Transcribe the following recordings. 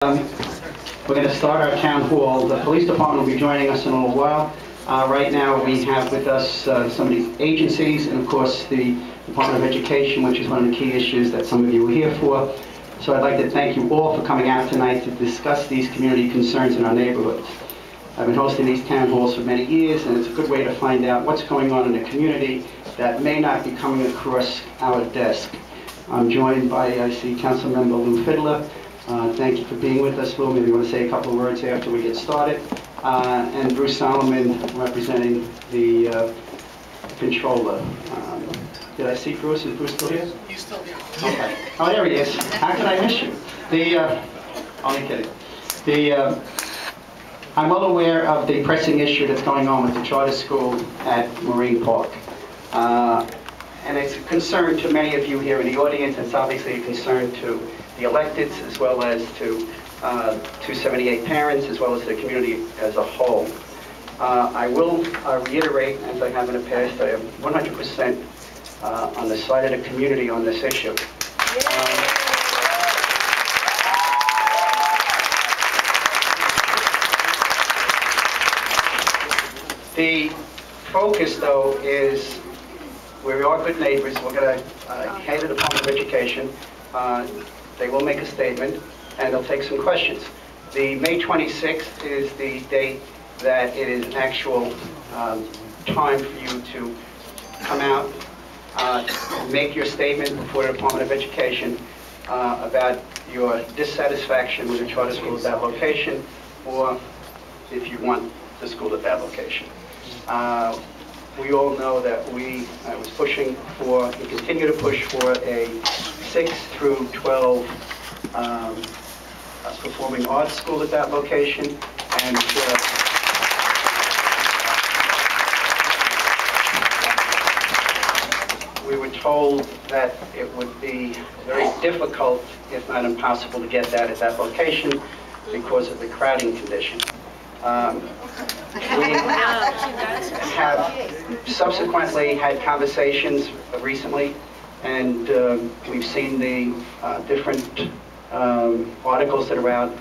We're going to start our town hall. The police department will be joining us in a little while. Right now we have with us some of the agencies and of course the Department of Education, which is one of the key issues that some of you are here for. So I'd like to thank you all for coming out tonight to discuss these community concerns in our neighborhoods. I've been hosting these town halls for many years, and it's a good way to find out what's going on in the community that may not be coming across our desk. I'm joined by, I see, Councilmember Lou Fiddler. Thank you for being with us, Lou. Maybe you want to say a couple of words after we get started. And Bruce Solomon, representing the controller. Did I see Bruce? Is Bruce still here? He's still here. Okay. Oh, there he is. How could I miss you? Only kidding. I'm well aware of the pressing issue that's going on with the charter school at Marine Park. And it's a concern to many of you here in the audience. It's obviously a concern to the electeds as well as to 278 parents as well as the community as a whole. I will reiterate, as I have in the past, I am 100% on the side of the community on this issue. The focus, though, is we are good neighbors. We're going to head to the Department of Education. They will make a statement, and they'll take some questions. The May 26th is the date that it is an actual time for you to come out, make your statement before the Department of Education about your dissatisfaction with the charter school at that location, or if you want the school at that location. We all know that I was pushing for, and continue to push for a 6 through 12 performing arts school at that location, and we were told that it would be very difficult, if not impossible, to get that at that location because of the crowding condition. We have subsequently had conversations recently, and we've seen the different articles that are out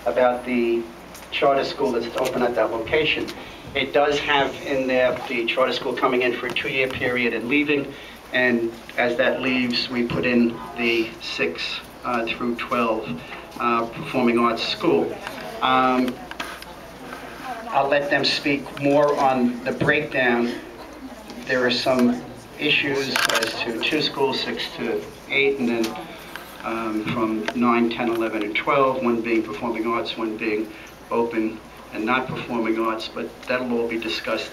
about the charter school that's open at that location. It does have in there the charter school coming in for a 2-year period and leaving, and as that leaves, we put in the 6 through 12 performing arts school. I'll let them speak more on the breakdown. There are some issues as to 2 schools, 6 to 8, and then from 9, 10, 11, and 12, one being performing arts, one being open and not performing arts, but that'll all be discussed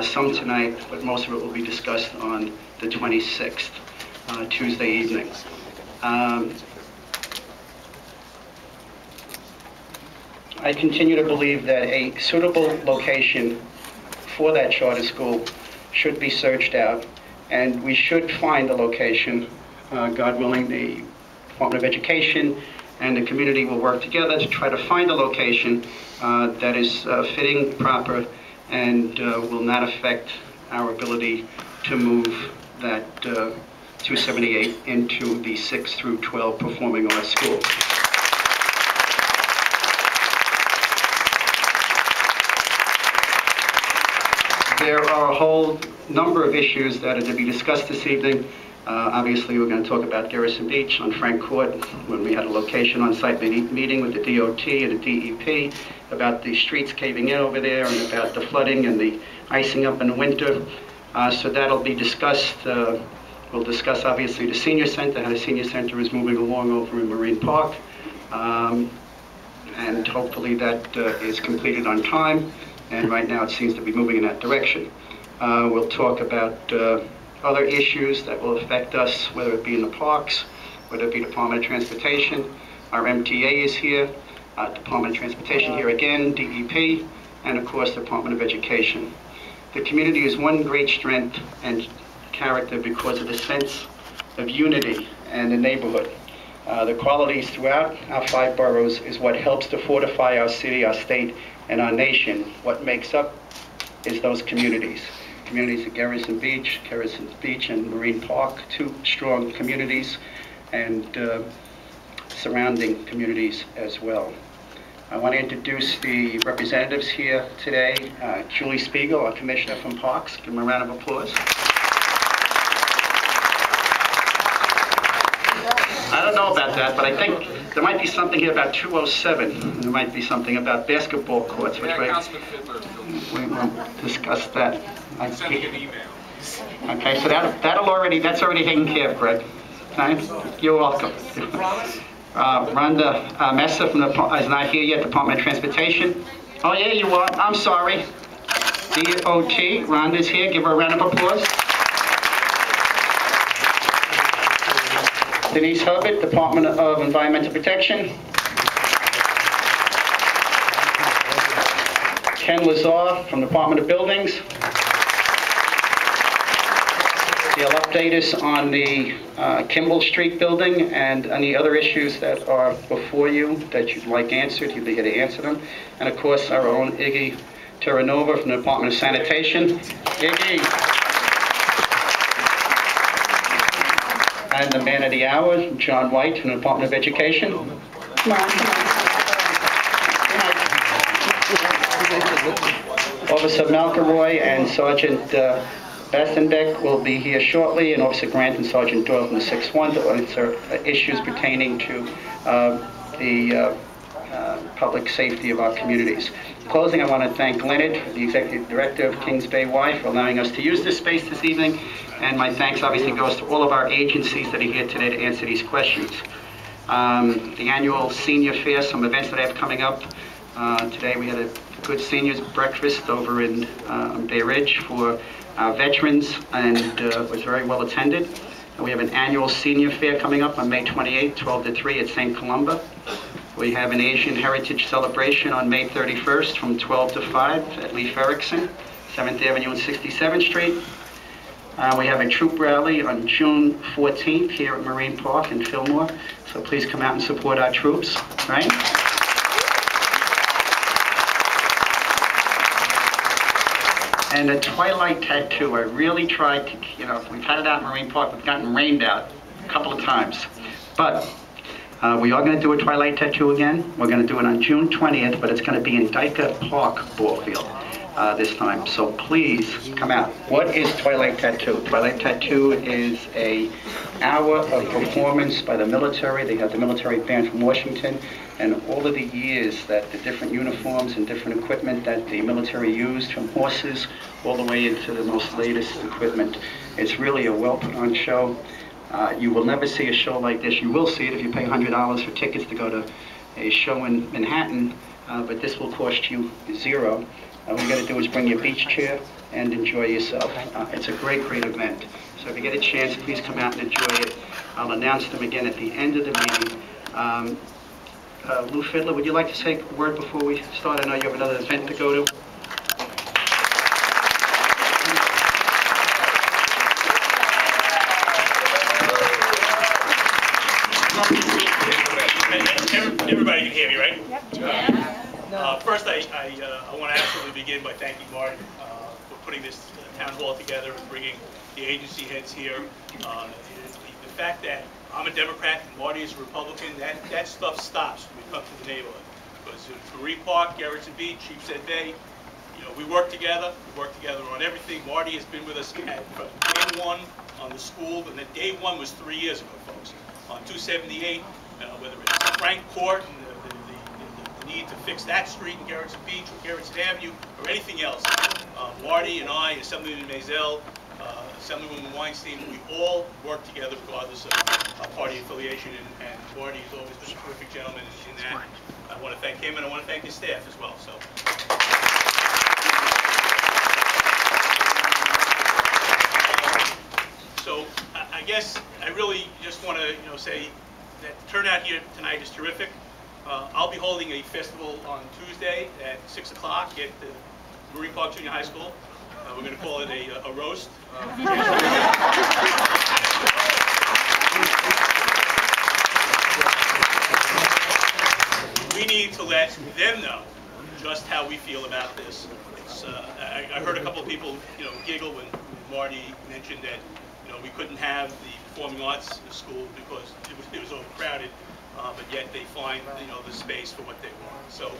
some tonight, but most of it will be discussed on the 26th, Tuesday evening. I continue to believe that a suitable location for that charter school should be searched out, and we should find a location. God willing, the Department of Education and the community will work together to try to find a location that is fitting, proper, and will not affect our ability to move that 278 into the 6 through 12 performing arts school. There are a whole number of issues that are to be discussed this evening. Obviously, we're going to talk about Garrison Beach on Frank Court, when we had a location on-site meeting with the DOT and the DEP about the streets caving in over there and about the flooding and the icing up in the winter. So that'll be discussed. We'll discuss, obviously, the senior center, how the senior center is moving along over in Marine Park. And hopefully that is completed on time. And right now it seems to be moving in that direction. We'll talk about other issues that will affect us, whether it be in the parks, whether it be Department of Transportation. Our MTA is here, Department of Transportation here again, DEP, and of course the Department of Education. The community is one great strength and character because of the sense of unity and the neighborhood. The qualities throughout our 5 boroughs is what helps to fortify our city, our state, and our nation. What makes up is those communities. Communities at Garrison Beach and Marine Park, 2 strong communities, and surrounding communities as well. I want to introduce the representatives here today. Julie Spiegel, our Commissioner from Parks. Give them a round of applause. I don't know about that, but I think there might be something here about 207. There might be something about basketball courts, which we will discuss that. Sending an email. Okay, so that's already taken care of, Greg. Okay? You're welcome. Rhonda Messer from is not here yet, Department of Transportation. Oh yeah, you are. I'm sorry. DOT, Rhonda's here. Give her a round of applause. Denise Herbert, Department of Environmental Protection. Ken Lazar from Department of Buildings. He'll update us on the Kimball Street building and any other issues that are before you that you'd like answered. He'll be here to answer them. And of course, our own Iggy Terranova from the Department of Sanitation. Iggy. And the man of the hour, John White from the Department of Education. Come on. Officer Malcaroy and Sergeant Bastenbeck will be here shortly, and Officer Grant and Sergeant Doyle from the 6-1 to answer issues pertaining to the public safety of our communities. In closing, I want to thank Leonard, the Executive Director of Kings Bay Y, for allowing us to use this space this evening, and my thanks obviously goes to all of our agencies that are here today to answer these questions. The annual senior fair, some events that I have coming up. Today we had a good seniors breakfast over in Bay Ridge for our veterans, and was very well attended. And we have an annual senior fair coming up on May 28th, 12 to 3 at St. Columba. We have an Asian Heritage Celebration on May 31st from 12 to 5 at Leif Erikson, 7th Avenue and 67th Street. We have a troop rally on June 14th here at Marine Park in Fillmore. So please come out and support our troops, right? And the Twilight Tattoo, I really tried to, we've had it out in Marine Park, we've gotten rained out a couple of times. But we are going to do a Twilight Tattoo again. We're going to do it on June 20th, but it's going to be in Dyker Park ball field this time. So please come out. What is Twilight Tattoo? Twilight Tattoo is an hour of performance by the military. They have the military band from Washington. And all of the years that the different uniforms and different equipment that the military used, from horses all the way into the most latest equipment. It's really a well-put-on show. You will never see a show like this. You will see it if you pay $100 for tickets to go to a show in Manhattan, but this will cost you $0. All you got to do is bring your beach chair and enjoy yourself. It's a great, great event. So if you get a chance, please come out and enjoy it. I'll announce them again at the end of the meeting. Lou Fiddler, would you like to say a word before we start? I know you have another event to go to. Everybody can hear me, right? Yep. First, I want to absolutely begin by thanking Martin for putting this town hall together and bringing the agency heads here. The fact that I'm a Democrat and Marty is a Republican, that stuff stops when we come to the neighborhood. Because in Marine Park, Gerritsen Beach, Sheepshead Bay, we work together. We work together on everything. Marty has been with us from day one on the school, and then day one was 3 years ago, folks. On 278, whether it's Frank Court and the need to fix that street in Gerritsen Beach or Gerritsen Avenue or anything else. Marty and I, Assemblyman Maisel, Assemblywoman Weinstein, we all work together regardless of party affiliation, and Marty has always been a terrific gentleman in that. I want to thank him, and I want to thank his staff as well. So I guess I really just want to say that the turnout here tonight is terrific. I'll be holding a festival on Tuesday at 6 o'clock at the Marine Park Junior High School. We're going to call it a roast. We need to let them know just how we feel about this. I heard a couple of people, giggle when Marty mentioned that, we couldn't have the performing arts school because it was overcrowded. but yet they find, the space for what they want. So